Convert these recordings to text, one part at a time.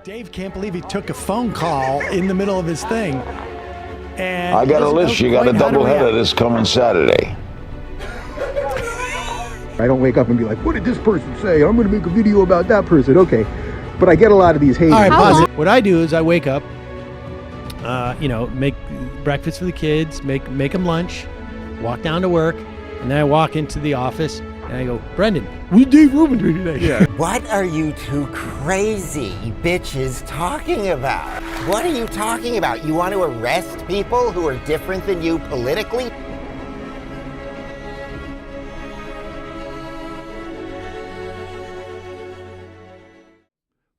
Dave can't believe he took a phone call in the middle of his thing. And I got a list. You got a doubleheader this coming Saturday. I don't wake up and be like, what did this person say? I'm going to make a video about that person. Okay. But I get a lot of these haters. All right, pause it. What I do is I wake up, make breakfast for the kids, make them lunch, walk down to work, and then I walk into the office and I go, Brendan, what's Dave Rubin doing today? Yeah. What are you two crazy bitches talking about? What are you talking about? You want to arrest people who are different than you politically?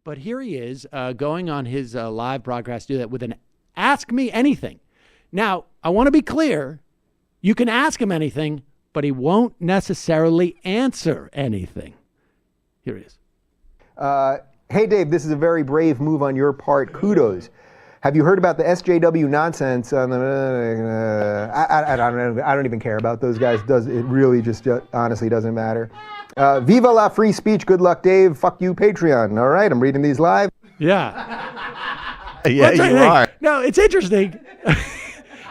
But here he is going on his live broadcast, do that with an ask me anything. Now, I want to be clear. You can ask him anything, but he won't necessarily answer anything. Here he is. Hey, Dave, this is a very brave move on your part. Kudos. Have you heard about the SJW nonsense on the... I don't even care about those guys. It really just honestly doesn't matter. Viva la free speech. Good luck, Dave. Fuck you, Patreon. All right, I'm reading these live. Yeah. Yeah, you are. No, it's interesting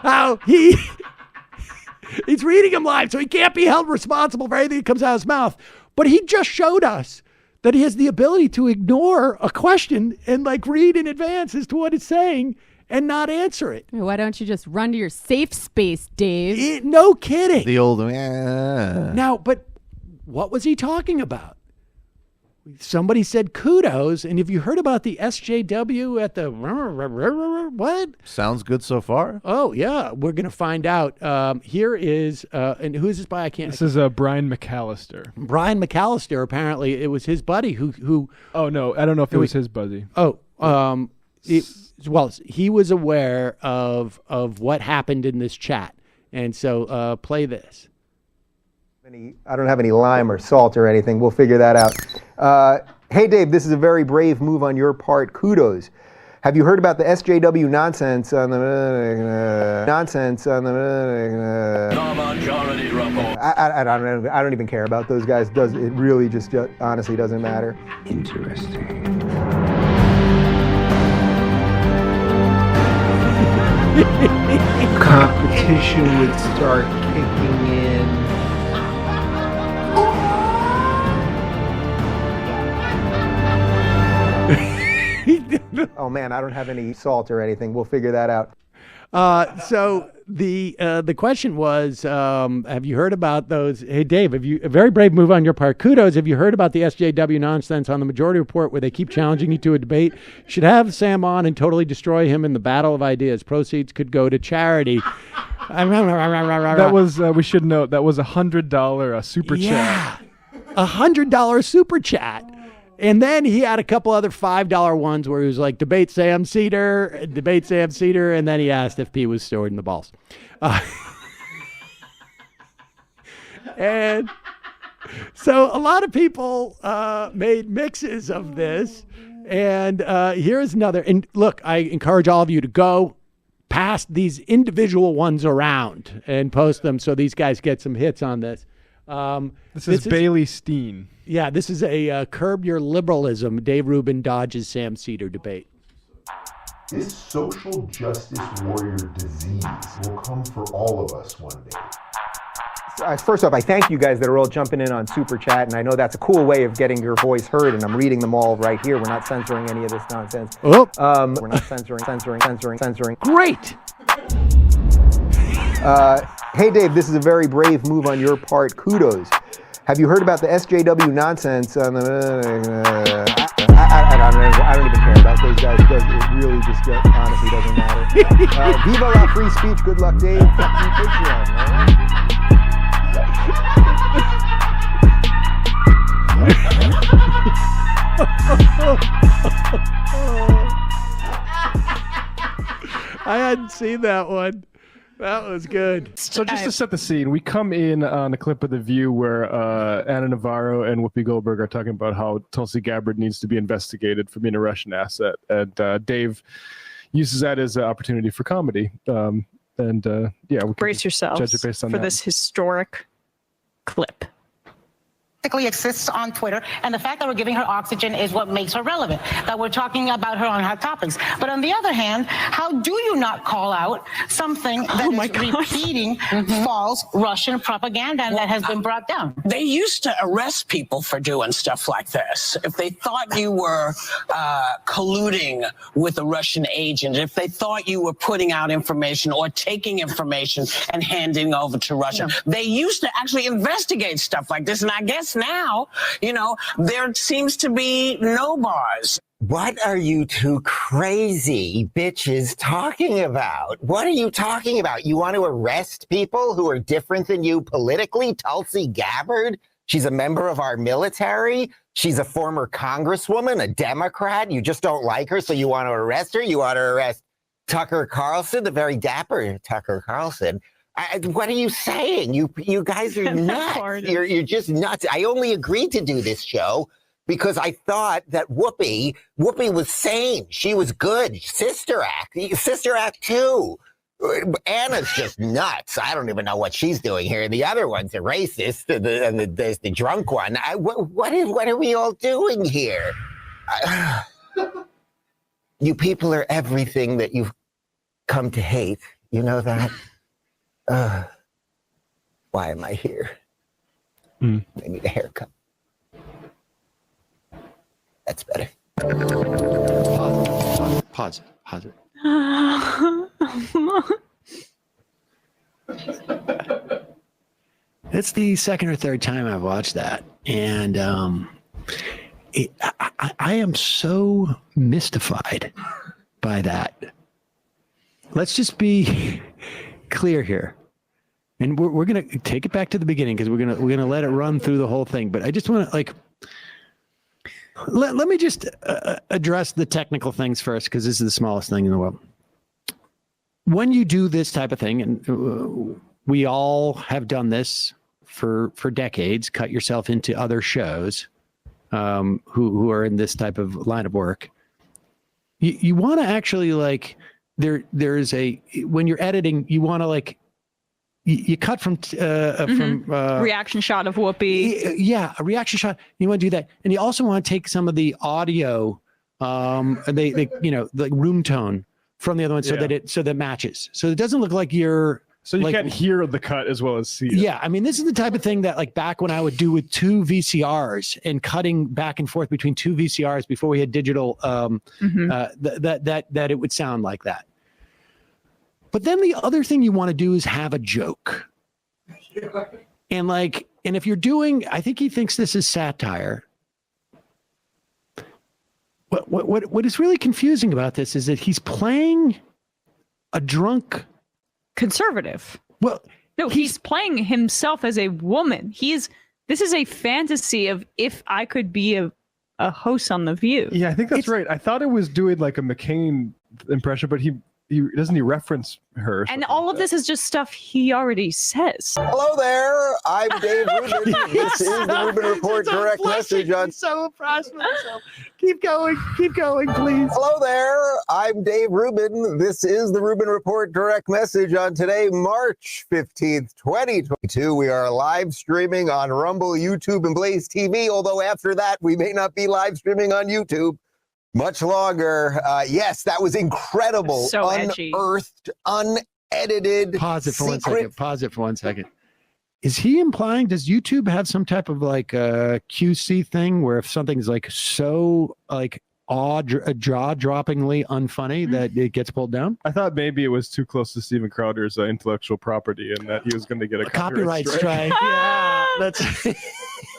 how he's reading them live, so he can't be held responsible for anything that comes out of his mouth. But he just showed us that he has the ability to ignore a question and read in advance as to what it's saying and not answer it. Why don't you just run to your safe space, Dave? No kidding. The old Now, but what was he talking about? Somebody said kudos, and have you heard about the SJW at the what? Sounds good so far. Oh yeah, we're gonna find out. Here is and who is this by? This is Brian McAllister. Brian McAllister. Apparently, it was his buddy who. Oh no, I don't know if it was his buddy. Oh, well, he was aware of what happened in this chat, and so play this. I don't have any lime or salt or anything. We'll figure that out. Hey, Dave, this is a very brave move on your part. Kudos. Have you heard about the SJW nonsense on the... Majority report. I don't even care about those guys. It really just honestly doesn't matter. Interesting. Competition would start kicking in. Oh man, I don't have any salt or anything. We'll figure that out. So the question was, have you heard about those? Hey Dave, a very brave move on your part. Kudos. Have you heard about the SJW nonsense on the Majority Report where they keep challenging you to a debate? Should have Sam on and totally destroy him in the battle of ideas. Proceeds could go to charity. That was we should note that was $100 super chat. $100 super chat. And then he had a couple other $5 ones where he was like, debate Sam Seder, and then he asked if P was stored in the balls. And so a lot of people made mixes of this. And here's another. And look, I encourage all of you to go past these individual ones around and post them so these guys get some hits on this. This is Bailey Steen. Yeah, this is a Curb Your Liberalism, Dave Rubin dodges Sam Seder debate. This social justice warrior disease will come for all of us one day. First off, I thank you guys that are all jumping in on Super Chat, and I know that's a cool way of getting your voice heard, and I'm reading them all right here. We're not censoring any of this nonsense. Oh. We're not censoring. Great! Hey, Dave, this is a very brave move on your part. Kudos. Have you heard about the SJW nonsense on the... I don't even care about those guys. It really just honestly doesn't matter. Viva la free speech. Good luck, Dave. Fuck you, Patreon. I hadn't seen that one. That was good. So just to set the scene, we come in on a clip of The View where Anna Navarro and Whoopi Goldberg are talking about how Tulsi Gabbard needs to be investigated for being a Russian asset. And Dave uses that as an opportunity for comedy. We brace yourselves judge it based on for that. this historic clip. exists on Twitter, and the fact that we're giving her oxygen is what makes her relevant, that we're talking about her on hot topics. But on the other hand, how do you not call out something that is repeating false Russian propaganda that has been brought down? They used to arrest people for doing stuff like this. If they thought you were colluding with a Russian agent, if they thought you were putting out information or taking information and handing over to Russia, they used to actually investigate stuff like this. And I guess now, there seems to be no bars. What are you two crazy bitches talking about? What are you talking about? You want to arrest people who are different than you politically? Tulsi Gabbard? She's a member of our military. She's a former congresswoman, a Democrat. You just don't like her, so you want to arrest her? You want to arrest Tucker Carlson, the very dapper Tucker Carlson. What are you saying? You guys are nuts. You're just nuts. I only agreed to do this show because I thought that Whoopi was sane. She was good. Sister Act 2. Anna's just nuts. I don't even know what she's doing here. The other one's a racist. There's the drunk one. What are we all doing here? You people are everything that you've come to hate. You know that? Why am I here? I need a haircut. That's better. Pause it. It's the second or third time I've watched that, and I am so mystified by that. Let's just be clear here, and we're gonna take it back to the beginning because we're gonna let it run through the whole thing. But I just want to let me just address the technical things first because this is the smallest thing in the world. When you do this type of thing, and we all have done this for decades, cut yourself into other shows who are in this type of line of work. You want to actually there's when you're editing, you want to you cut from reaction shot of Whoopi. Yeah, a reaction shot. You want to do that, and you also want to take some of the audio, the room tone from the other one, so that matches, so it doesn't look like you're. So you can't hear the cut as well as see it. Yeah, I mean, this is the type of thing that back when I would do with two VCRs and cutting back and forth between two VCRs before we had digital, that it would sound like that. But then the other thing you want to do is have a joke. And if you're doing, I think he thinks this is satire. What is really confusing about this is that he's playing a drunk conservative. Well, no, he's playing himself as a woman. This is a fantasy of if I could be a host on The View. Yeah, I think that's right. I thought it was doing like a McCain impression, but he doesn't reference her. And all of this is just stuff he already says. Hello there, I'm Dave Rubin. This is the Rubin Report direct message on. So impressed with myself. Keep going, please. Hello there, I'm Dave Rubin. This is the Rubin Report direct message on today, March 15th, 2022. We are live streaming on Rumble, YouTube, and Blaze TV. Although after that, we may not be live streaming on YouTube much longer. Yes, that was incredible. So edgy. Unearthed, unedited. Pause it for 1 second. Is he implying, does YouTube have some type of QC thing where if something's so jaw-droppingly unfunny that it gets pulled down? I thought maybe it was too close to Steven Crowder's intellectual property and that he was going to get a copyright strike. Yeah, that's.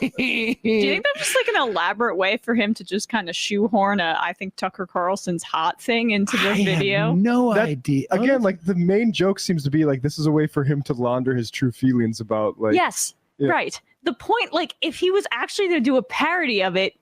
Do you think that's just an elaborate way for him to just kind of shoehorn I think Tucker Carlson's hot thing into the video? Have no idea. Again, the main joke seems to be this is a way for him to launder his true feelings about Yes, right. The point, if he was actually going to do a parody of it,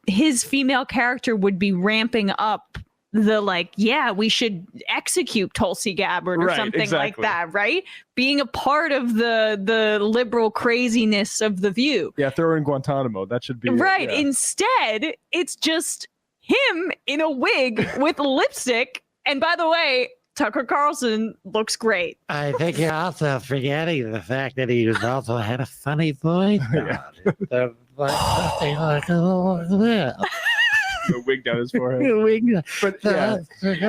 his female character would be ramping up the we should execute Tulsi Gabbard or something like that, right? Being a part of the liberal craziness of The View. Yeah, throw in Guantanamo. That should be right. Yeah. Instead, it's just him in a wig with lipstick. And by the way, Tucker Carlson looks great. I think you're also forgetting the fact that he was also had a funny voice. The something like A wig down his forehead. But yeah,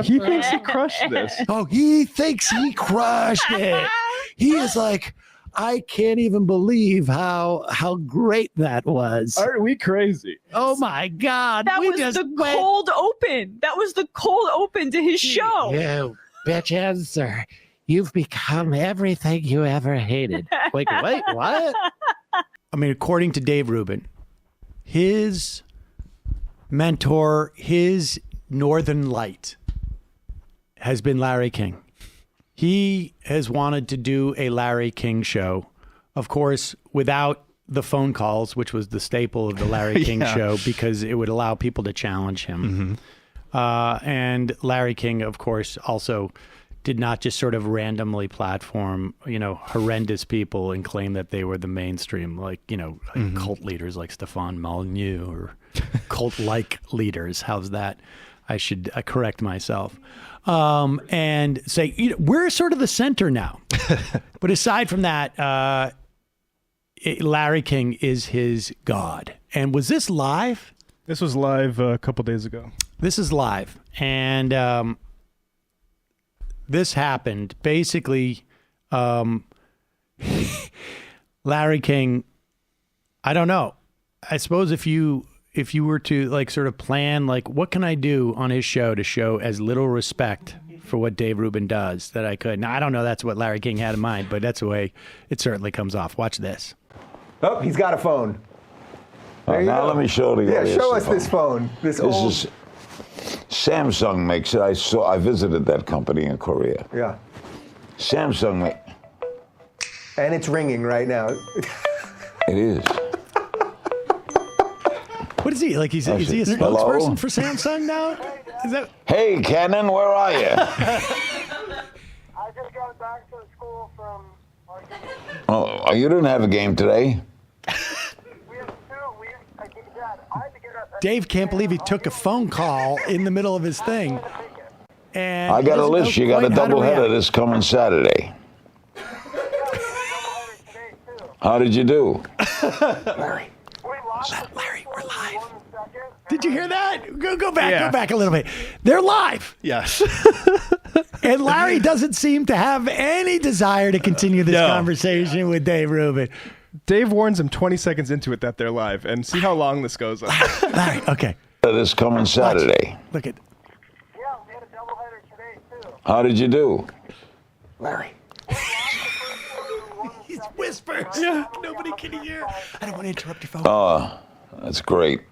he thinks he crushed this. Oh, he thinks he crushed it. He is like, I can't even believe how great that was. Aren't we crazy? Oh my God. That was the cold open. That was the cold open to his show. You bitches, sir. You've become everything you ever hated. Wait, what? I mean, according to Dave Rubin, his mentor, his northern light has been Larry King. He has wanted to do a Larry King show, of course, without the phone calls, which was the staple of the Larry King show, because it would allow people to challenge him. And Larry King, of course, also did not just sort of randomly platform, horrendous people and claim that they were the mainstream, like cult leaders like Stefan Molyneux or cult-like leaders. How's that? I should correct myself. And say, we're sort of the center now. But aside from that, Larry King is his god. And was this live? This was live a couple days ago. This is live. And this happened. Basically, Larry King, I don't know. I suppose if you were to sort of plan, what can I do on his show to show as little respect for what Dave Rubin does that I could. Now, I don't know that's what Larry King had in mind, but that's the way it certainly comes off. Watch this. Oh, he's got a phone. There you now go. let me show the audience. Yeah, show us the this phone. This old... is Samsung makes it. I visited that company in Korea. Yeah. Samsung. And it's ringing right now. It is. What is he? Is he a spokesperson for Samsung now? Is that? Hey, Cannon, where are you? I just got back to school from Argentina. Oh, you didn't have a game today? We had two. I had to get up. Dave can't believe he took a phone call in the middle of his thing. And I got a list. You got a doubleheader this coming Saturday. How did you do? Larry, we're live. Did you hear that? Go back. Go back a little bit. They're live. Yes. And Larry doesn't seem to have any desire to continue this conversation with Dave Rubin. Dave warns him 20 seconds into it that they're live, and see how long this goes on. Larry, okay. This coming Saturday. Look at. Yeah, we had a doubleheader today too. How did you do? Larry. He whispers. Yeah, nobody can hear. I don't want to interrupt your phone. Oh, that's great.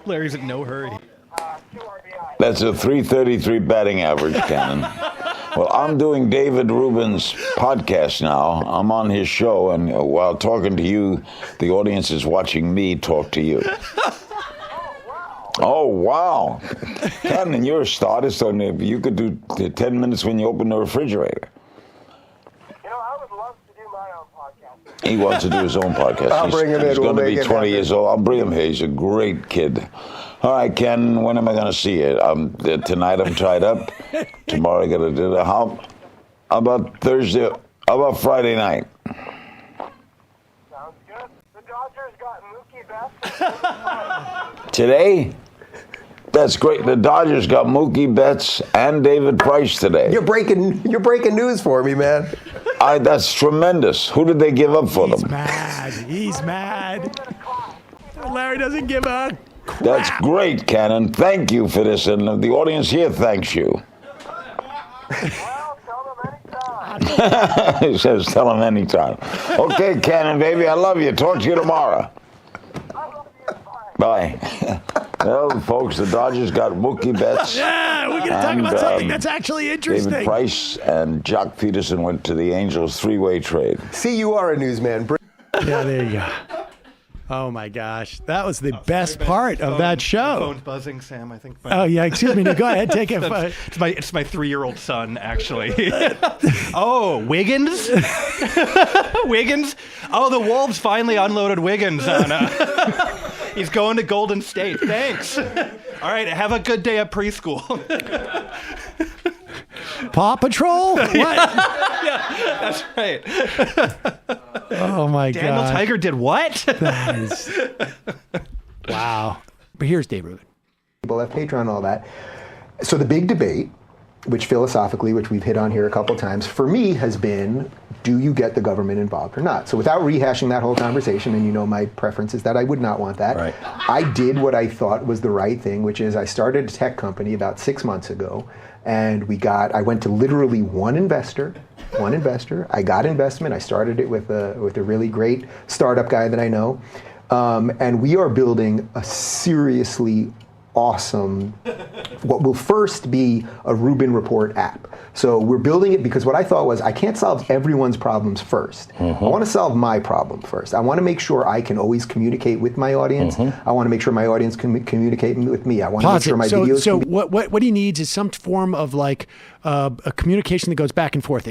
Larry's in no hurry. That's a 333 batting average, Cannon. Well, I'm doing David Rubin's podcast now. I'm on his show, and while talking to you, the audience is watching me talk to you. Oh, wow. Cannon, you're a statist. You could do 10 minutes when you open the refrigerator. I would love to do my own podcast. He wants to do his own podcast. I'll bring him in. He's going to be We'll make it 20 happen. years old. I'll bring him here. He's a great kid. All right, Ken, when am I going to see you? Tonight I'm tied up. Tomorrow I got to do that. How about Thursday? How about Friday night? Sounds good. The Dodgers got Mookie Betts. Today? That's great. The Dodgers got Mookie Betts and David Price today. You're breaking news for me, man. That's tremendous. Who did they give up for them? He's mad. Larry doesn't give a crap. That's great, Cannon. Thank you for this, and the audience here thanks you. Well, tell them anytime. He says, tell him anytime. Okay, Cannon, baby, I love you. Talk to you tomorrow. Bye. Well, folks, the Dodgers got Mookie Betts. Yeah, we're going to talk about something that's actually interesting. David Price and Jock Peterson went to the Angels three-way trade. See, you are a newsman. Yeah, there you go. Oh, my gosh. That was the best part of that show. Phone's buzzing, Sam, I think. Oh, yeah, excuse me. No, go ahead. Take it. It's my 3-year-old son, actually. Oh, Wiggins? Wiggins? Oh, the Wolves finally unloaded Wiggins on He's going to Golden State. Thanks. All right, have a good day at preschool. Paw Patrol? What? Yeah, that's right. Oh my God. Daniel Tiger did what? That is wow. But here's Dave Rubin. People have Patreon and all that. So the big debate, which philosophically, which we've hit on here a couple times, for me has been, do you get the government involved or not? So without rehashing that whole conversation, and you know my preference is that I would not want that. Right. I did what I thought was the right thing, which is I started a tech company about 6 months ago, and I went to literally one investor. I got investment. I started it with a really great startup guy that I know. And we are building a seriously awesome, what will first be a Rubin Report app. So we're building it because what I thought was I can't solve everyone's problems first. I want to solve my problem first. I want to make sure I can always communicate with my audience. I want to make sure my audience can communicate with me. I want to make sure my videos. So what he needs is some form of like a communication that goes back and forth.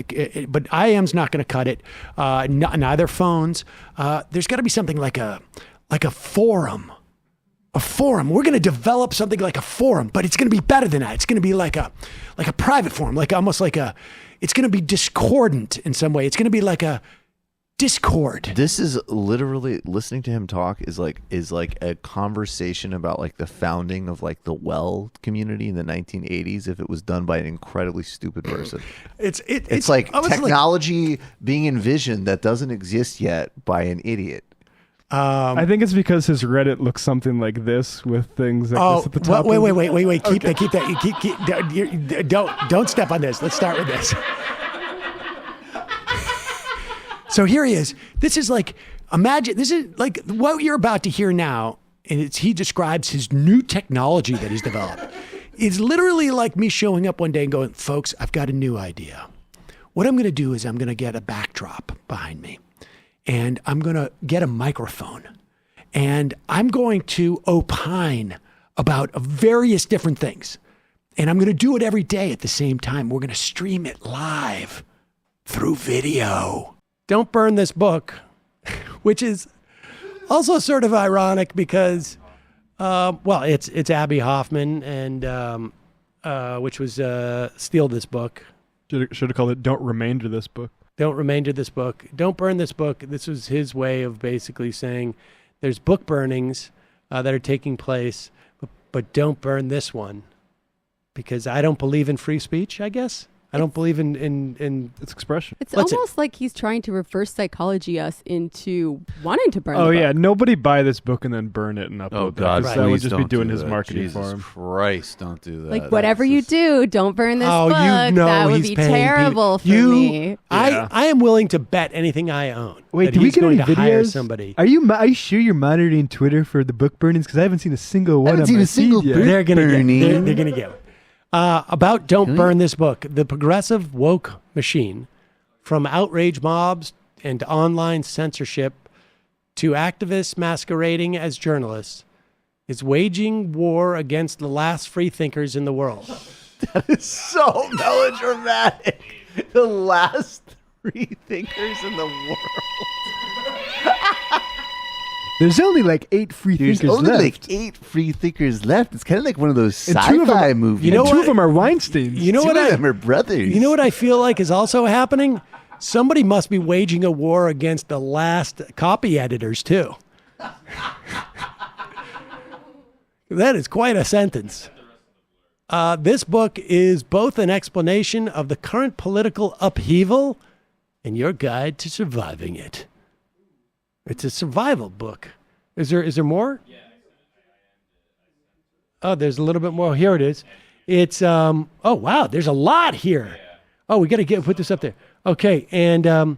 But IM's not going to cut it. Neither phones. There's got to be something like a forum. A forum. We're going to develop something like a forum, but it's going to be better than that. It's going to be like a private forum, it's going to be discordant in some way. It's going to be like a Discord. This is literally, listening to him talk is like a conversation about like the founding of like the well community in the 1980s if it was done by an incredibly stupid person. It's like technology being envisioned that doesn't exist yet by an idiot. I think it's because his Reddit looks something like this with things like this at the top. Wait. Keep that. Don't step on this. Let's start with this. So here he is. This is like what you're about to hear now. And he describes his new technology that he's developed. It's literally like me showing up one day and going, folks, I've got a new idea. What I'm going to do is I'm going to get a backdrop behind me. And I'm going to get a microphone and I'm going to opine about various different things. And I'm going to do it every day at the same time. We're going to stream it live through video. Don't burn this book, which is also sort of ironic because, it's Abby Hoffman and which was Steal This Book. Should have called it Don't Remainder This Book. Don't remainder this book. Don't burn this book. This was his way of basically saying there's book burnings that are taking place, but don't burn this one because I don't believe in free speech, I guess. I don't believe in its expression. It's almost like he's trying to reverse psychology us into wanting to burn the book. Yeah, nobody buy this book and then burn it and upload Oh God, that would just be doing his marketing Jesus for him. Christ, don't do that. Like whatever you do, don't burn this book. That would be paying terrible for me. I am willing to bet anything I own. Wait, that do we he's get going any to hire videos? somebody. Are you sure you're monitoring Twitter for the book burnings? Because I haven't seen a single one. They're They're gonna get it. About Don't Burn This Book, the progressive woke machine, from outrage mobs and online censorship to activists masquerading as journalists, is waging war against the last free thinkers in the world. That is so melodramatic. The last free thinkers in the world. There's only like 8 free thinkers left. There's only like 8 free thinkers left. It's kind of like one of those sci-fi movies. Two of them are Weinsteins. You know Two of them are brothers. You know what I feel like is also happening? Somebody must be waging a war against the last copy editors too. That is quite a sentence. This book is both an explanation of the current political upheaval and your guide to surviving it. It's a survival book. Is there more? Yeah. Oh, there's a little bit more. Here it is. It's oh wow, there's a lot here. Oh, we got to put this up there. Okay, and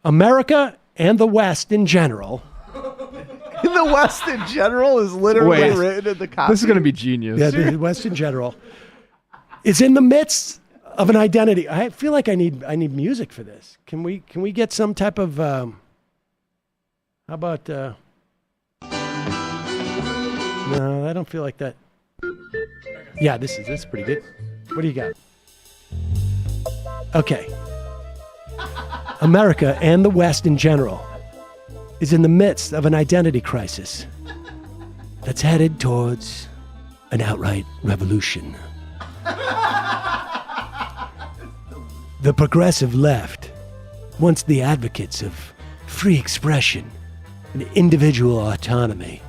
America and the West in general. The West in general is literally written in the copy. This is going to be genius. Yeah, the West in general is in the midst of an identity. I feel like I need music for this. Can we get some type of how about no, I don't feel like that. Yeah, this is pretty good. What do you got? Okay. America and the West in general is in the midst of an identity crisis. that's headed towards an outright revolution. The progressive left, once the advocates of free expression and individual autonomy,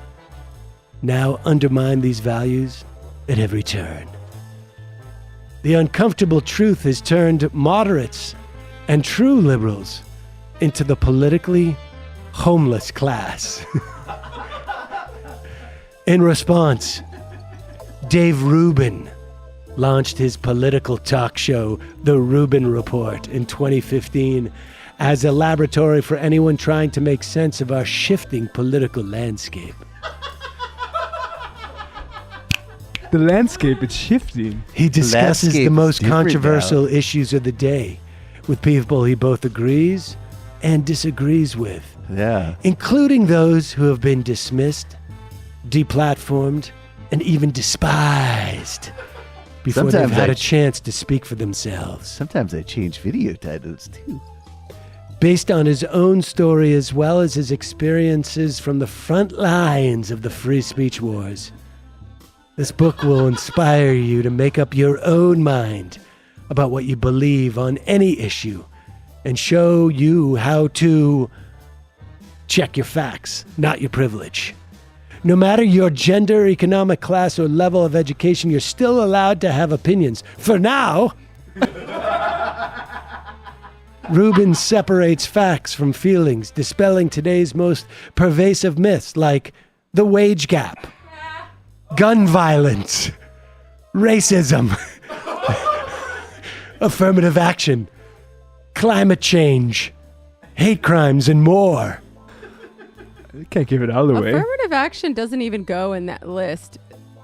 now undermine these values at every turn. The uncomfortable truth has turned moderates and true liberals into the politically homeless class. In response, Dave Rubin launched his political talk show, The Rubin Report, in 2015 as a laboratory for anyone trying to make sense of our shifting political landscape. The landscape is shifting. He discusses landscape the most is different controversial now. issues of the day with people he both agrees and disagrees with. Yeah. Including those who have been dismissed, deplatformed, and even despised before Sometimes they've had I- a chance to speak for themselves. Sometimes I change video titles too. Based on his own story as well as his experiences from the front lines of the free speech wars, this book will inspire you to make up your own mind about what you believe on any issue and show you how to check your facts, not your privilege. No matter your gender, economic class, or level of education, you're still allowed to have opinions. For now, Rubin separates facts from feelings, dispelling today's most pervasive myths like the wage gap, gun violence, racism, affirmative action, climate change, hate crimes, and more. You can't give it all away. Affirmative action doesn't even go in that list.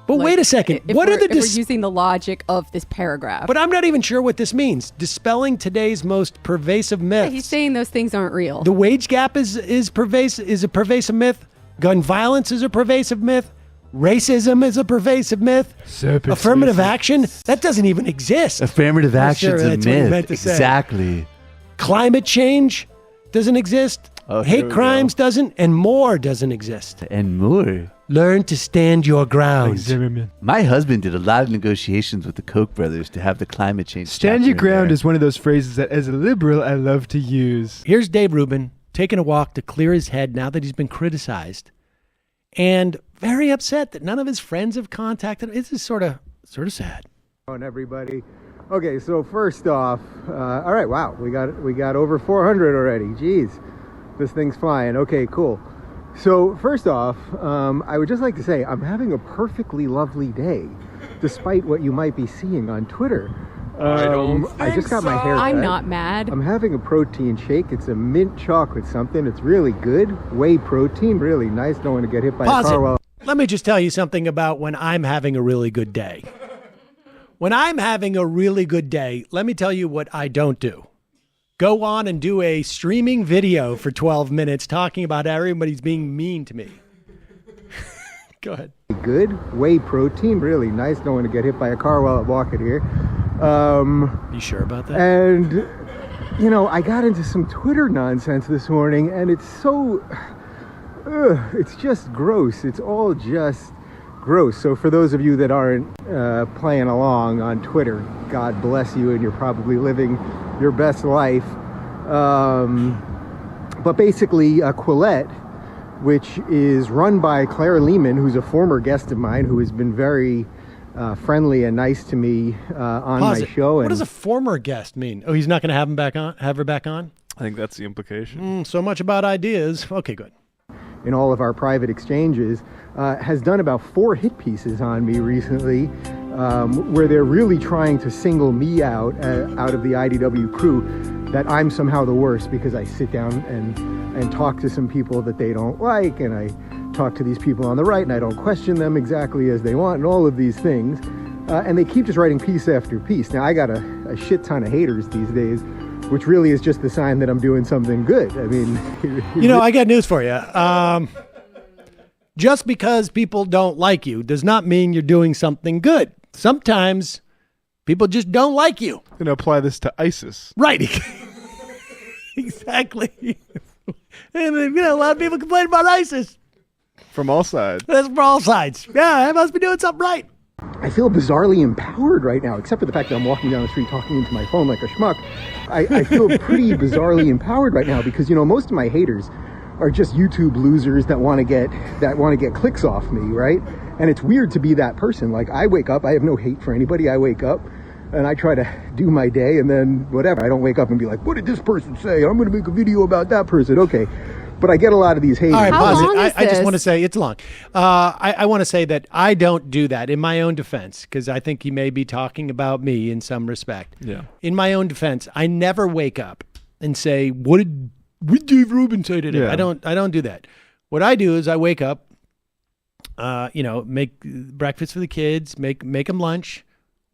But wait a second. If What are we're- the if we're using the logic of this paragraph? But I'm not even sure what this means. Dispelling today's most pervasive myths. He's saying those things aren't real. The wage gap is a pervasive myth. Gun violence is a pervasive myth. Racism is a pervasive myth. Affirmative action, that doesn't even exist. Affirmative I'm action's sure a that's what you myth. meant to say. Exactly. Climate change doesn't exist. Oh, here Hate we crimes doesn't, and more doesn't exist. And more. Learn to stand your ground. My husband did a lot of negotiations with the Koch brothers to have the climate change. Stand chapter your in ground there. is one of those phrases that, as a liberal, I love to use. Here's Dave Rubin taking a walk to clear his head now that he's been criticized, and very upset that none of his friends have contacted him. This is sort of sad. On everybody. Okay, so first off, all right, wow, we got over 400 already. Jeez, this thing's flying. Okay, cool. So first off, I would just like to say I'm having a perfectly lovely day, despite what you might be seeing on Twitter. I just got my hair cut. I'm not mad. I'm having a protein shake. It's a mint chocolate something. It's really good. Whey protein, really nice. Don't want to get hit by a Pause car it. while Let me just tell you something about when I'm having a really good day. When I'm having a really good day, let me tell you what I don't do. Go on and do a streaming video for 12 minutes talking about everybody's being mean to me. Go ahead. good. Whey protein, really nice. Don't want to get hit by a car while I'm walking here. You sure about that? And, you know, I got into some Twitter nonsense this morning, and it's so... it's just gross. It's all just gross. So for those of you that aren't playing along on Twitter, God bless you, and you're probably living your best life. But basically, Quillette, which is run by Claire Lehman, who's a former guest of mine, who has been very friendly and nice to me on Pause my it. show. What And does a former guest mean? Oh, he's not going to have him back on? Have her back on? I think that's the implication. So much about ideas. Okay, good. in all of our private exchanges, has done about 4 hit pieces on me recently, where they're really trying to single me out of the IDW crew, that I'm somehow the worst because I sit down and talk to some people that they don't like, and I talk to these people on the right, and I don't question them exactly as they want, and all of these things. And they keep just writing piece after piece. Now, I got a shit ton of haters these days, which really is just the sign that I'm doing something good. I mean... You know, I got news for you. Just because people don't like you does not mean you're doing something good. Sometimes people just don't like you. I'm going to apply this to ISIS. Right. Exactly. And, you know, a lot of people complain about ISIS. From all sides. That's from all sides. Yeah, I must be doing something right. I feel bizarrely empowered right now, except for the fact that I'm walking down the street talking into my phone like a schmuck. I feel pretty bizarrely empowered right now because, most of my haters are just YouTube losers that want to get clicks off me, right? And it's weird to be that person. Like, I wake up, I have no hate for anybody. I wake up and I try to do my day, and then whatever. I don't wake up and be like, what did this person say? I'm going to make a video about that person. Okay. But I get a lot of these haters. All right, pause it. I just want to say it's long. I want to say that I don't do that in my own defense, because I think he may be talking about me in some respect. Yeah. In my own defense, I never wake up and say, what did Dave Rubin say today? Yeah. I don't do that. What I do is I wake up, make breakfast for the kids, make them lunch,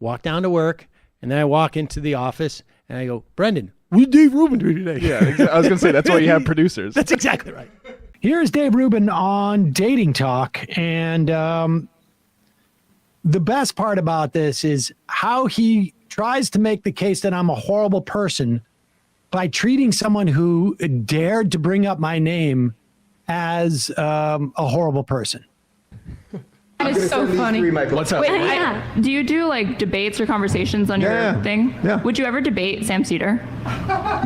walk down to work, and then I walk into the office and I go, Brendan, what did Dave Rubin do today? Yeah, I was going to say, that's why you have producers. That's exactly right. Here's Dave Rubin on Dating Talk. And the best part about this is how he tries to make the case that I'm a horrible person by treating someone who dared to bring up my name as a horrible person. It's so funny. What's up? Wait, do you do like debates or conversations on your thing? Yeah. Would you ever debate Sam Seder?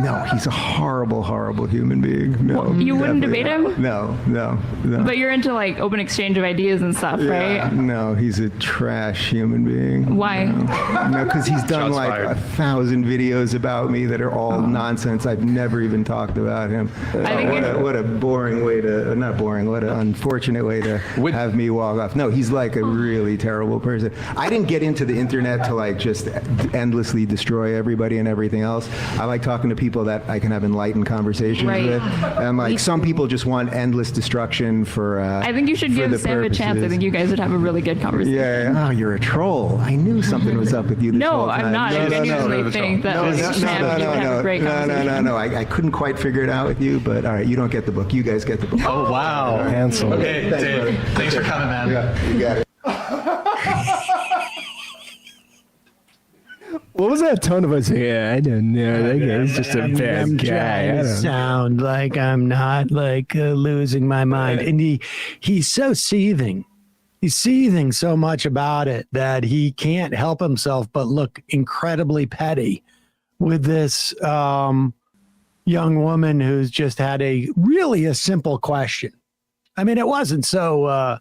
No, he's a horrible, horrible human being. No, You wouldn't debate him? No. But you're into like open exchange of ideas and stuff, right? No, he's a trash human being. Why? No, because he's done Shots like fired. 1,000 videos about me that are all nonsense. I've never even talked about him. What a boring way to, not boring, what an unfortunate way to have me walk off. No, he's like a really terrible person. I didn't get into the internet to like just endlessly destroy everybody and everything else. I like talking to people that I can have enlightened conversations with. And like some people just want endless destruction for I think you should for give the Sam a chance. I purposes. think you guys would have a really good conversation. Yeah. Oh, you're a troll. I knew something was up with you this whole No, time. I'm not. I genuinely think that with Sam you would have a great conversation. No. I couldn't quite figure it out with you, but all right, you don't get the book. You guys get the book. Oh, wow. Handsome. Okay, Dave. Thanks for coming, man. Yeah, you got it. What was that tone of us? Yeah, I don't know. That guy's just a bad I'm guy. trying to sound like I'm not like losing my mind. And he's so seething. He's seething so much about it that he can't help himself but look incredibly petty with this young woman who's just had a simple question. I mean, it wasn't so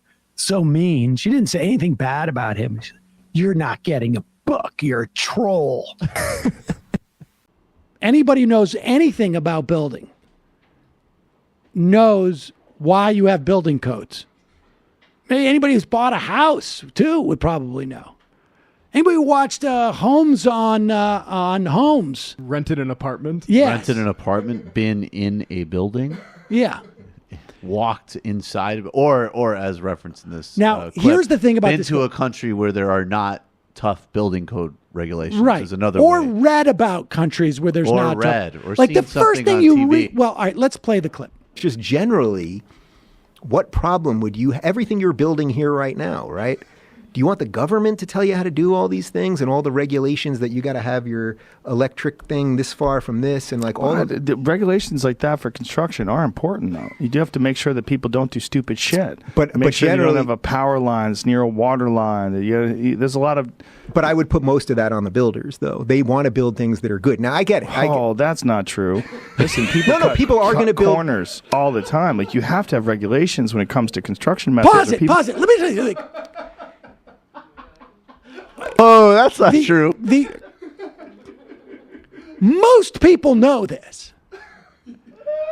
mean. She didn't say anything bad about him. She said, "You're not getting a book. You're a troll." Anybody who knows anything about building knows why you have building codes. Maybe anybody who's bought a house too would probably know. Anybody who watched Homes on Homes? Rented an apartment? Yes. Rented an apartment, been in a building, Yeah. walked inside of, or as referenced in this. Now, clip, here's the thing about been this to a country where there are not tough building code regulations. Right. Is another or way. read about countries where there's Or not read, tough. or like seen the first something thing on you TV. read. Well, all right, let's play the clip. Just generally, what problem would you, everything you're building here right now, right? Do you want the government to tell you how to do all these things and all the regulations that you got to have your electric thing this far from this and like all of the regulations like that for construction are important though. You do have to make sure that people don't do stupid shit. Make sure you generally- don't have a power line that's near a water line. There's a lot of. But I would put most of that on the builders, though. They want to build things that are good. Now I get it. That's not true. Listen, people. People are going to build corners all the time. Like you have to have regulations when it comes to construction methods. Pause it. Pause it. Let me tell you. Oh, that's not true. Most people know this.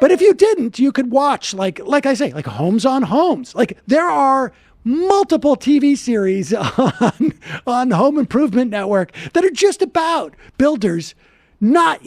But if you didn't, you could watch, like I say, like Homes on Homes. Like there are multiple TV series on Home Improvement Network that are just about builders not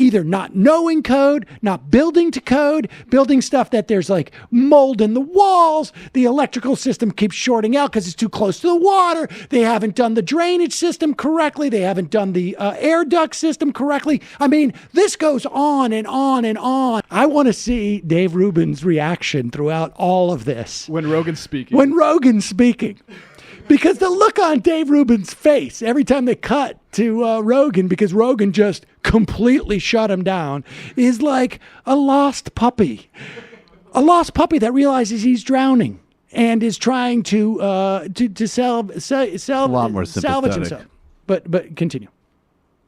knowing code, not building to code, building stuff that there's like mold in the walls. The electrical system keeps shorting out because it's too close to the water. They haven't done the drainage system correctly. They haven't done the air duct system correctly. I mean, this goes on and on and on. I want to see Dave Rubin's reaction throughout all of this. When Rogan's speaking. Because the look on Dave Rubin's face every time they cut to Rogan, because Rogan just completely shut him down, is like a lost puppy. A lost puppy that realizes he's drowning and is trying to sell a lot more salvage sympathetic. himself. But continue.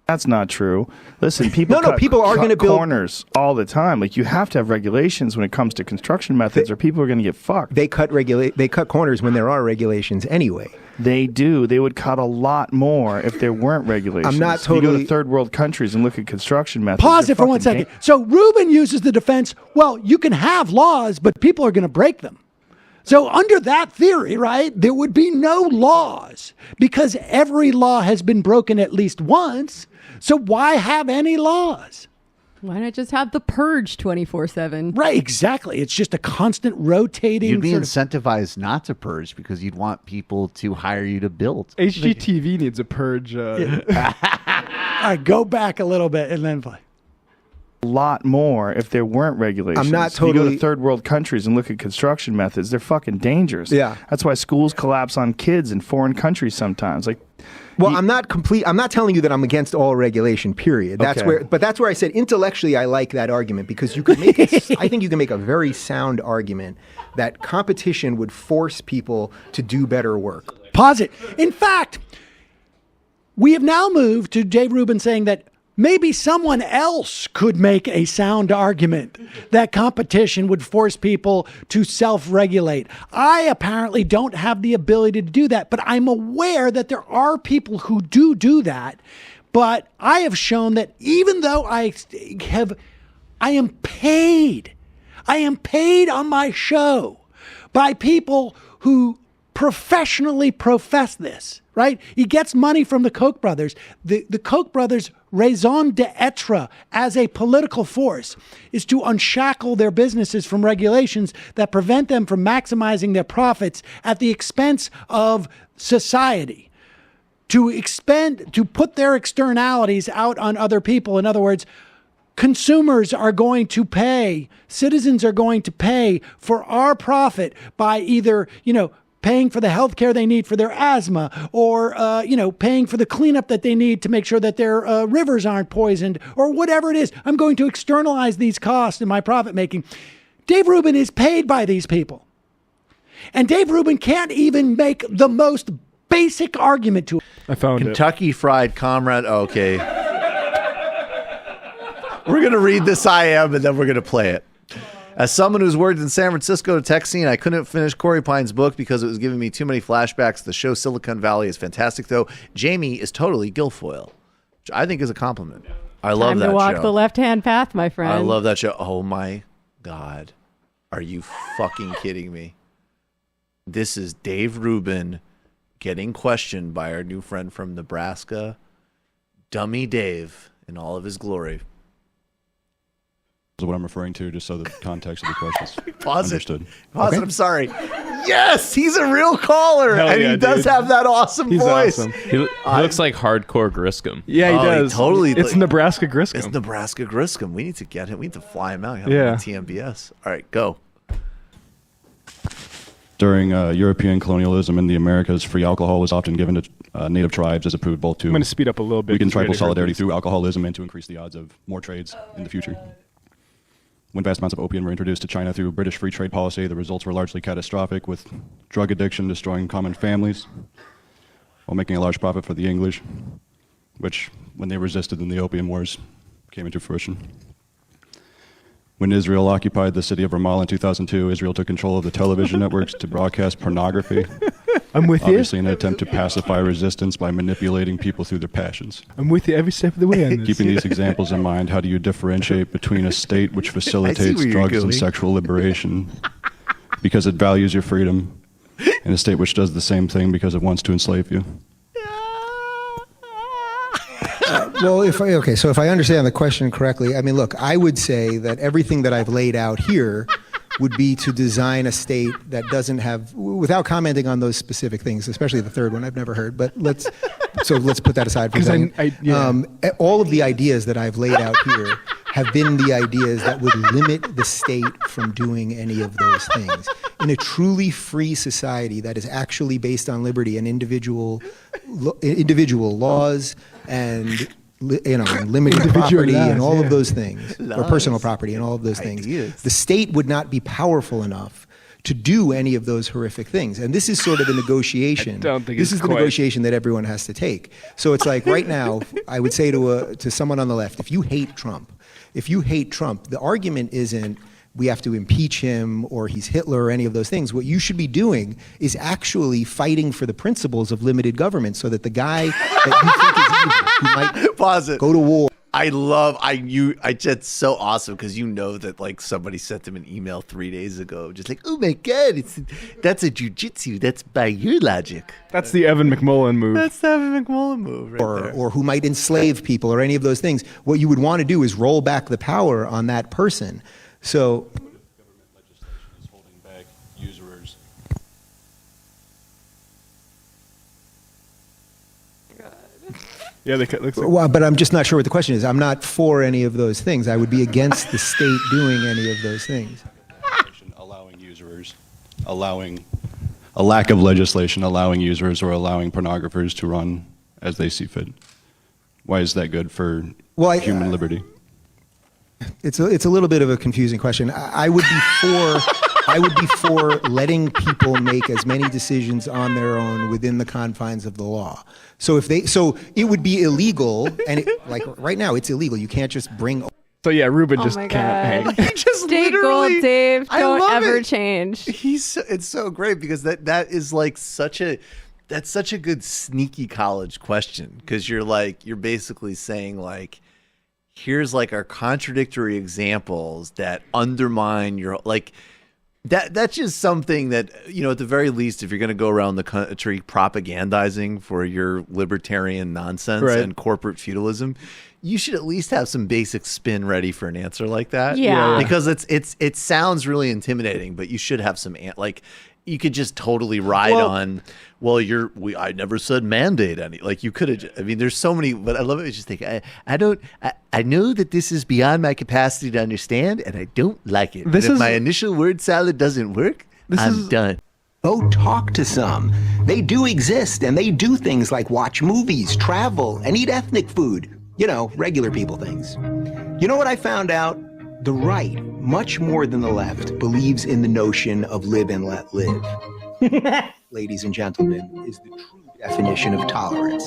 That's not true. Listen, people people are cut gonna build corners all the time. Like, you have to have regulations when it comes to construction methods, or people are going to get fucked. They cut corners when there are regulations anyway. They do. They would cut a lot more if there weren't regulations. I'm not You go totally- to third world countries and look at construction methods. Pause they're it for 1 fucking second. So Rubin uses the defense, well, you can have laws, but people are going to break them. So under that theory, right, there would be no laws because every law has been broken at least once. So why have any laws? Why not just have the purge 24/7? Right, exactly. It's just a constant rotating. You'd be sort of- incentivized not to purge because you'd want people to hire you to build. HGTV needs a purge. All right, go back a little bit and then play. a lot more if there weren't regulations. I'm not You go totally- to third world countries and look at construction methods. They're fucking dangerous. Yeah. That's why schools collapse on kids in foreign countries sometimes. Like, Well, I'm not telling you that I'm against all regulation. Period. That's Okay. where I said intellectually I like that argument because you can make. I think you can make a very sound argument that competition would force people to do better work. Pause it. In fact, we have now moved to Dave Rubin saying that maybe someone else could make a sound argument that competition would force people to self-regulate. I apparently don't have the ability to do that, but I'm aware that there are people who do that. But I have shown that even though I am paid on my show by people who professionally profess this, right? He gets money from the Koch brothers. The Koch brothers' raison d'etre as a political force is to unshackle their businesses from regulations that prevent them from maximizing their profits at the expense of society. To put their externalities out on other people. In other words, consumers are going to pay, citizens are going to pay for our profit by either, paying for the health care they need for their asthma or, paying for the cleanup that they need to make sure that their rivers aren't poisoned or whatever it is. I'm going to externalize these costs in my profit making. Dave Rubin is paid by these people. And Dave Rubin can't even make the most basic argument to it. I found Kentucky Fried Comrade. Okay. We're going to read this IM and then we're going to play it. As someone who's worked in San Francisco to tech scene, I couldn't finish Corey Pine's book because it was giving me too many flashbacks. The show Silicon Valley is fantastic, though. Jamie is totally Guilfoyle, which I think is a compliment. I love that show. Time to walk the left-hand path, my friend. I love that show. Oh, my God. Are you fucking kidding me? This is Dave Rubin getting questioned by our new friend from Nebraska, Dummy Dave, in all of his glory. Is what I'm referring to, just so the context of the questions Pause understood. Pause it, I'm sorry. Yes, he's a real caller, Hell and yeah, he does dude. have that awesome He's voice. awesome. He looks like hardcore Griscom. Yeah, he does. Totally. It's Nebraska Griscom. It's Nebraska Griscom. We need to get him. We need to fly him out. Have Yeah. him on TMBS. All right, go. During European colonialism in the Americas, free alcohol was often given to native tribes as a proof both to I'm going to speed up a little bit. weaken because we tribal already heard solidarity this. through alcoholism and to increase the odds of more trades in the future. When vast amounts of opium were introduced to China through British free trade policy, the results were largely catastrophic, with drug addiction destroying common families while making a large profit for the English, which, when they resisted in the Opium Wars, came into fruition. When Israel occupied the city of Ramallah in 2002, Israel took control of the television networks to broadcast pornography. I'm with you. Obviously in an attempt to pacify resistance by manipulating people through their passions. I'm with you every step of the way on this. Keeping these examples in mind, how do you differentiate between a state which facilitates where you're drugs and going. sexual liberation because it values your freedom, and a state which does the same thing because it wants to enslave you? Well, if I understand the question correctly, I mean, look, I would say that everything that I've laid out here would be to design a state that doesn't have, without commenting on those specific things, especially the third one I've never heard, but let's put that aside for a second. All of the ideas that I've laid out here have been the ideas that would limit the state from doing any of those things. In a truly free society that is actually based on liberty and individual laws and limited property and all of those things, or personal property and all of those things, the state would not be powerful enough to do any of those horrific things. And this is sort of the negotiation. I don't think this it's is the quite- negotiation that everyone has to take. So it's like right now, I would say to someone on the left, if you hate Trump, the argument isn't we have to impeach him or he's Hitler or any of those things. What you should be doing is actually fighting for the principles of limited government so that the guy that you think is evil, who might Pause it. go to war. It's so awesome because you know that like somebody sent him an email 3 days ago, just like, oh my god, that's a jujitsu. That's by your logic. That's the Evan McMullen move. That's the Evan McMullen move, right there. Or who might enslave people or any of those things. What you would want to do is roll back the power on that person. So Usurers. Yeah, looks like well, but I'm just not sure what the question is. I'm not for any of those things. I would be against the state doing any of those things. Allowing usurers, allowing a lack of legislation, allowing users or allowing pornographers to run as they see fit. Why is that good for human liberty? It's a little bit of a confusing question. I would be for letting people make as many decisions on their own within the confines of the law. So it would be illegal, and like right now it's illegal. You can't just bring. So yeah, Rubin just my can't God. hang. He just Stay literally, gold, Dave. I Don't love ever it. change. It's so great because that is like such a good sneaky college question because you're basically saying like, here's like our contradictory examples that undermine your like. That's just something that, you know, at the very least, if you're going to go around the country propagandizing for your libertarian nonsense Right. and corporate feudalism, you should at least have some basic spin ready for an answer like that. Yeah. Because it sounds really intimidating, but you should have some like you could just totally ride on. Well, I never said mandate any. Like you could have. I mean, there's so many. But I love it. It's just think I know that this is beyond my capacity to understand, and I don't like it. If my initial word salad doesn't work, I'm done. Go talk to some. They do exist, and they do things like watch movies, travel, and eat ethnic food. You know, regular people things. You know what I found out? The right, much more than the left, believes in the notion of live and let live. Ladies and gentlemen, is the true definition of tolerance.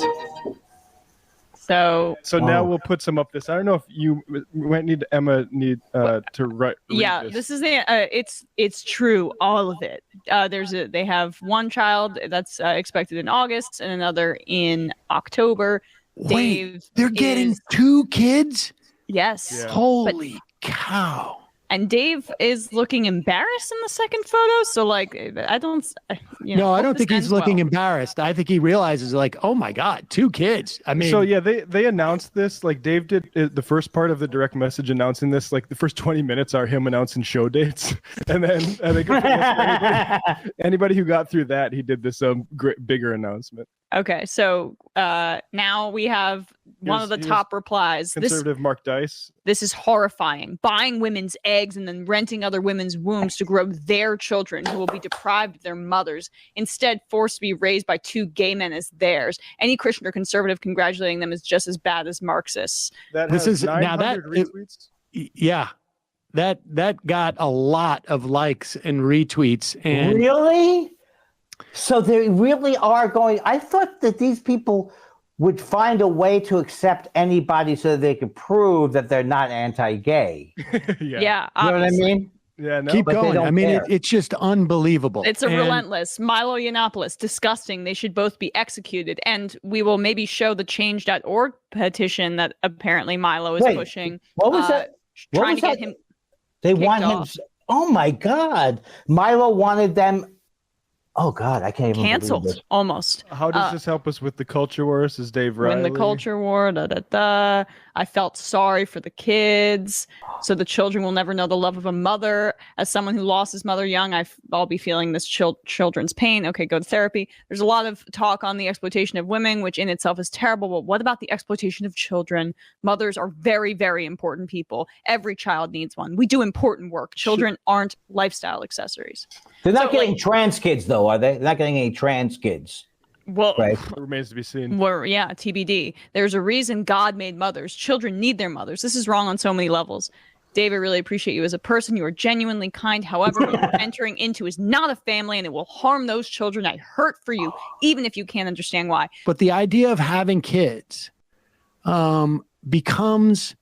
So now we'll put some up this. I don't know if you might need Emma to write. Yeah, this is it's true, all of it. They have one child that's expected in August and another in October. Dave, they're getting 2 kids? Yes. Yeah. Holy cow. And Dave is looking embarrassed in the second photo. So like, I don't think he's looking embarrassed. I think he realizes like, oh my God, 2 kids. I mean, so yeah, they announced this. Like Dave did the first part of the direct message announcing this. Like the first 20 minutes are him announcing show dates, and then I think anybody who got through that, he did this bigger announcement. Okay, so now we have one of the top replies. Conservative Mark Dice. This is horrifying. Buying women's eggs and then renting other women's wombs to grow their children who will be deprived of their mothers, instead forced to be raised by 2 gay men as theirs. Any Christian or conservative congratulating them is just as bad as Marxists. This is 900 retweets. Yeah. That got a lot of likes and retweets. And Really? So they really are going. I thought that these people would find a way to accept anybody so that they could prove that they're not anti-gay. Yeah, you know what I obviously. mean? Yeah, no. Keep But they going. don't I mean, care. it's just unbelievable. It's relentless. Milo Yiannopoulos, disgusting. They should both be executed. And we will maybe show the change.org petition that apparently Milo is pushing. What was that? What Trying was to get that? him. They kicked want off. him. Oh my God. Milo wanted them. Oh God, I can't even Canceled believe this. almost. How does this help us with the culture wars? Is Dave Riley? Win the culture war, I felt sorry for the kids. So the children will never know the love of a mother. As someone who lost his mother young, I'll be feeling this children's pain. Okay, go to therapy. There's a lot of talk on the exploitation of women, which in itself is terrible. But what about the exploitation of children? Mothers are very, very important people. Every child needs one. We do important work. Children aren't lifestyle accessories. They're not getting trans kids, though, are they? They're not getting any trans kids. Well, right. Remains to be seen. Well, yeah, TBD. There's a reason God made mothers. Children need their mothers. This is wrong on so many levels. Dave, I really appreciate you as a person. You are genuinely kind. However, what you're entering into is not a family, and it will harm those children. I hurt for you, even if you can't understand why. But the idea of having kids becomes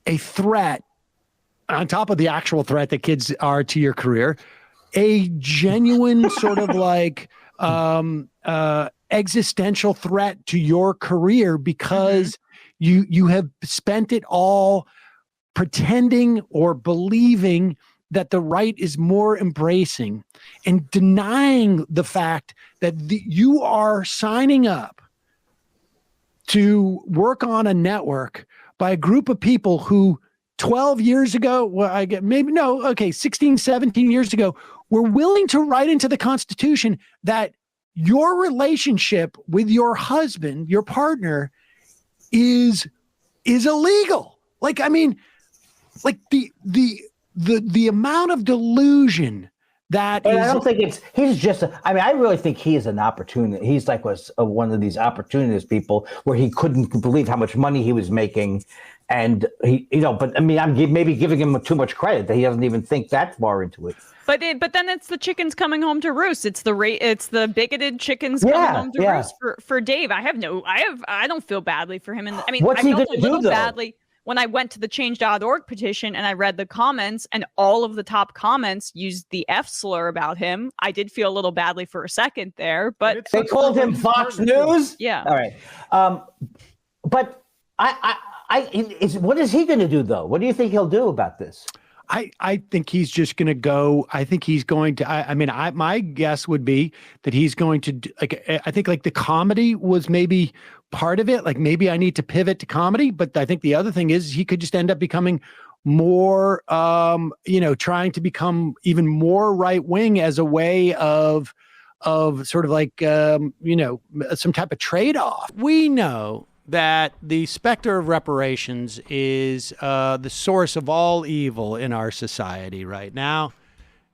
a threat on top of the actual threat that kids are to your career, a genuine sort of like existential threat to your career because you have spent it all pretending or believing that the right is more embracing and denying the fact that you are signing up to work on a network by a group of people who 12 years ago, 16, 17 years ago, were willing to write into the Constitution that your relationship with your husband, your partner, is illegal. Like, I mean, like the amount of delusion that and is. I don't think he's just, I really think he is an opportunist. He's like one of these opportunist people where he couldn't believe how much money he was making. And but I mean, I'm maybe giving him too much credit that he doesn't even think that far into it. But then it's the chickens coming home to roost. It's the bigoted chickens coming home to roost for Dave. I don't feel badly for him. And I mean, What's I he felt gonna a little do, though? badly when I went to the change.org petition and I read the comments, and all of the top comments used the F slur about him. I did feel a little badly for a second there, but They called him Fox News. Yeah. All right. But what is he going to do though? What do you think he'll do about this? I think he's just going to go. I think he's going to. My guess would be that he's going to I think like the comedy was maybe part of it. Like maybe I need to pivot to comedy, but I think the other thing is he could just end up becoming more, trying to become even more right wing as a way of sort of like some type of trade off. We know that the specter of reparations is the source of all evil in our society right now.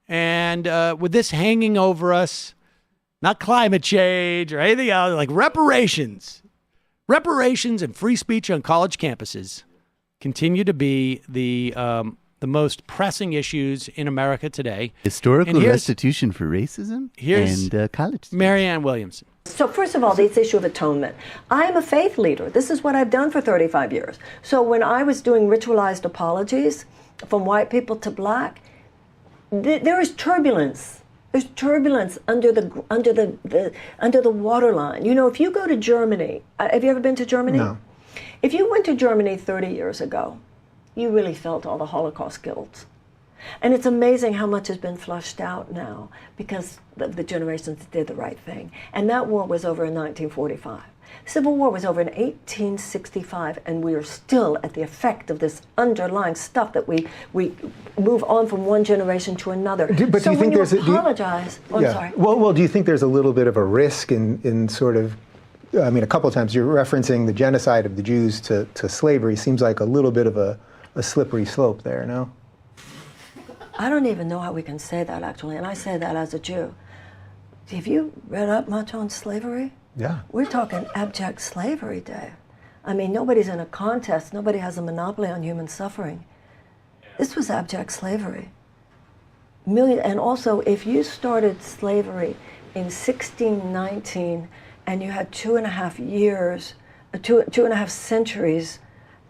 And with this hanging over us, not climate change or anything else, like reparations and free speech on college campuses continue to be the most pressing issues in America today. Historical restitution for racism and college. Marianne Williamson. So first of all, this issue of atonement. I am a faith leader. This is what I've done for 35 years. So when I was doing ritualized apologies from white people to black, there is turbulence. There's turbulence under the waterline. You know, if you go to Germany, have you ever been to Germany? No. If you went to Germany 30 years ago, you really felt all the Holocaust guilt. And it's amazing how much has been flushed out now because the generations that did the right thing. And that war was over in 1945. Civil War was over in 1865, and we are still at the effect of this underlying stuff that we move on from one generation to another. But so do you when think you there's apologize, I'm sorry. Well, do you think there's a little bit of a risk in sort of, I mean, a couple of times you're referencing the genocide of the Jews to slavery. Seems like a little bit of a slippery slope there, no? I don't even know how we can say that, actually, and I say that as a Jew. Have you read up much on slavery? Yeah. We're talking abject slavery, Dave. I mean, nobody's in a contest. Nobody has a monopoly on human suffering. This was abject slavery. And also, if you started slavery in 1619 and you had 2.5 years, 2.5 centuries,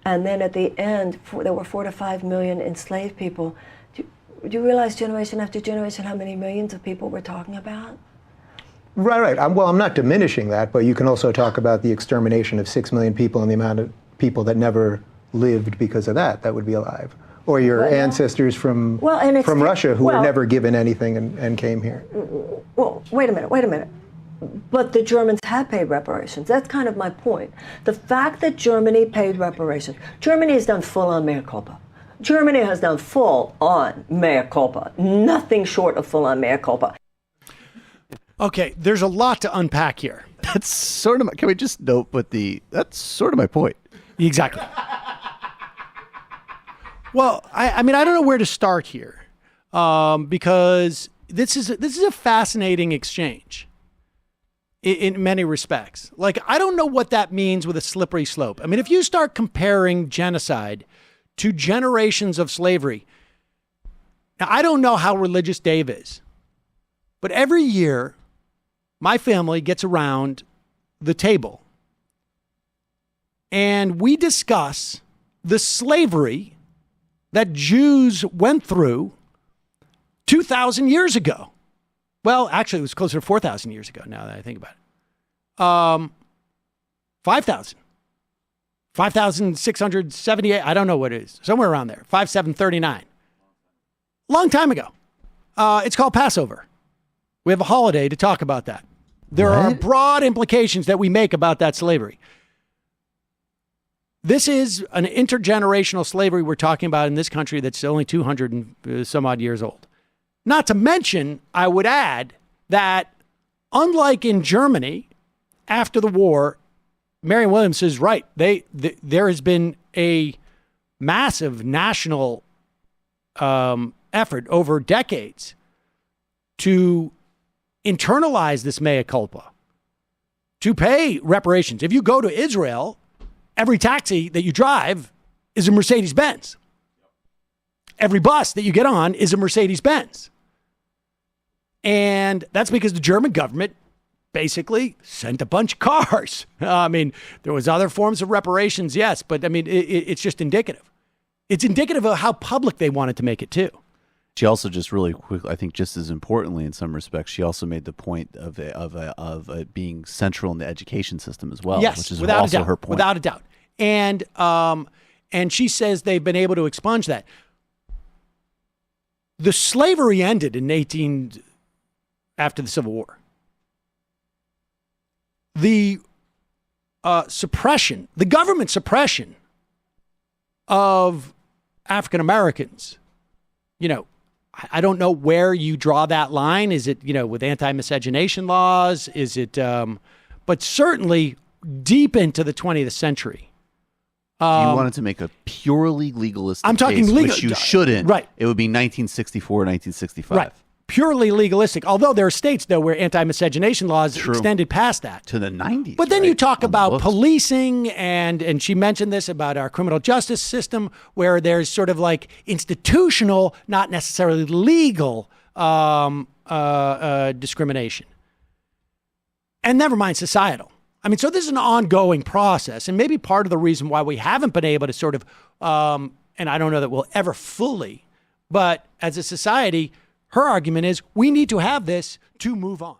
and then at the end, there were 4 to 5 million enslaved people, do you realize generation after generation how many millions of people we're talking about? Right. I'm not diminishing that, but you can also talk about the extermination of 6 million people and the amount of people that never lived because of that would be alive. Or your ancestors from Russia who were never given anything and came here. Well, wait a minute. But the Germans had paid reparations. That's kind of my point. The fact that Germany paid reparations, Germany has done full-on mea culpa. Germany has done full-on mea culpa. Nothing short of full-on mea culpa. Okay, there's a lot to unpack here. That's sort of can we just note that's sort of my point. Exactly. Well, I mean, I don't know where to start here because this is a fascinating exchange in many respects. Like, I don't know what that means with a slippery slope. I mean, if you start comparing genocide to generations of slavery. Now, I don't know how religious Dave is, but every year my family gets around the table and we discuss the slavery that Jews went through 2,000 years ago. Well, actually, it was closer to 4,000 years ago now that I think about it. 5,000. 5,678. I don't know what it is. Somewhere around there. 5,739. Long time ago. It's called Passover. We have a holiday to talk about that. There are broad implications that we make about that slavery. This is an intergenerational slavery we're talking about in this country that's only 200 and some odd years old. Not to mention, I would add that unlike in Germany, after the war, Marianne Williams is right. There has been a massive national effort over decades to internalize this mea culpa, to pay reparations. If you go to Israel, every taxi that you drive is a Mercedes-Benz. Every bus that you get on is a Mercedes-Benz. And that's because the German government basically sent a bunch of cars. I mean, there was other forms of reparations, yes, but I mean, it's just indicative. It's indicative of how public they wanted to make it too. She also just really quick, I think just as importantly in some respects, she also made the point of it being central in the education system as well, Yes, which is without also a doubt, her point. without a doubt. And she says they've been able to expunge that. The slavery ended after the Civil War. The suppression, the government suppression of African Americans, I don't know where you draw that line. Is it, with anti-miscegenation laws? Is it, but certainly deep into the 20th century. If you wanted to make a purely legalistic I'm talking case, legal, which you shouldn't, right? It would be 1964, 1965. Right. Purely legalistic. Although there are states, though, where anti-miscegenation laws True. extended past that. To the 90s. But then right? you talk On the about books. policing, and she mentioned this about our criminal justice system, where there's sort of like institutional, not necessarily legal discrimination. And never mind societal. I mean, so this is an ongoing process, and maybe part of the reason why we haven't been able to sort of, and I don't know that we'll ever fully, but as a society, her argument is we need to have this to move on.